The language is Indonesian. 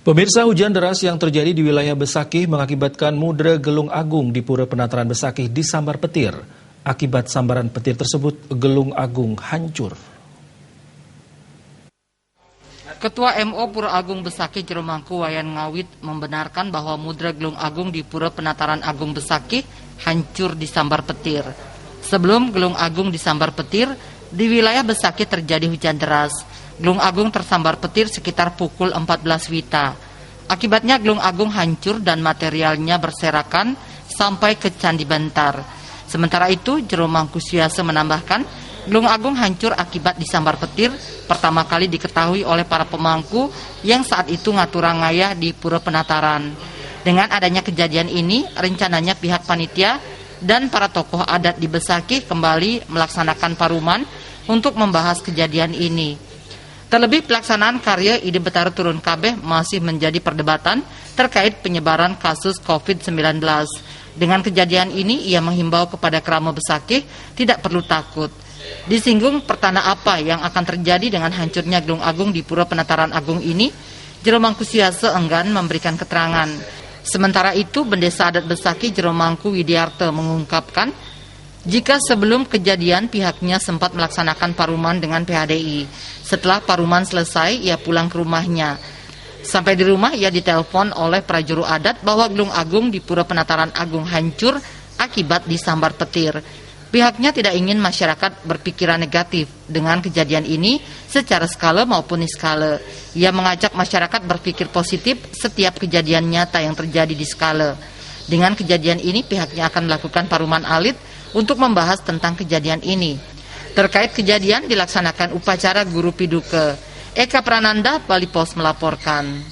Pemirsa, hujan deras yang terjadi di wilayah Besakih mengakibatkan mudra Gelung Agung di Pura Penataran Besakih disambar petir. Akibat sambaran petir tersebut, Gelung Agung hancur. Ketua MO Pura Agung Besakih Jeromangku Wayan Ngawit membenarkan bahwa mudra Gelung Agung di Pura Penataran Agung Besakih hancur disambar petir. Sebelum Gelung Agung disambar petir, di wilayah Besakih terjadi hujan deras. Gelung Agung tersambar petir sekitar pukul 14 WITA. Akibatnya Gelung Agung hancur dan materialnya berserakan sampai ke Candi Bantar. Sementara itu, Jeromangku Siase menambahkan, Gelung Agung hancur akibat disambar petir pertama kali diketahui oleh para pemangku yang saat itu ngaturangaya di Pura Penataran. Dengan adanya kejadian ini, rencananya pihak panitia dan para tokoh adat di Besakih kembali melaksanakan paruman untuk membahas kejadian ini. Terlebih pelaksanaan karya Ide Betara Turun Kabeh masih menjadi perdebatan terkait penyebaran kasus COVID-19. Dengan kejadian ini, ia menghimbau kepada Krama Besakih tidak perlu takut. Disinggung pertanda apa yang akan terjadi dengan hancurnya Gelung Agung di Pura Penataran Agung ini, Jeromangku Siase enggan memberikan keterangan. Sementara itu, Bendesa Adat Besakih Jeromangku Widiarto mengungkapkan, jika sebelum kejadian pihaknya sempat melaksanakan paruman dengan PHDI. Setelah paruman selesai, ia pulang ke rumahnya. Sampai di rumah, ia ditelepon oleh prajuru adat bahwa Gelung Agung di Pura Penataran Agung hancur akibat disambar petir. Pihaknya tidak ingin masyarakat berpikiran negatif dengan kejadian ini secara skala maupun niskala. Ia mengajak masyarakat berpikir positif setiap kejadian nyata yang terjadi di skala. Dengan kejadian ini, pihaknya akan melakukan paruman alit untuk membahas tentang kejadian ini. Terkait kejadian dilaksanakan upacara Guru Piduka. Eka Prananda, Bali Pos melaporkan.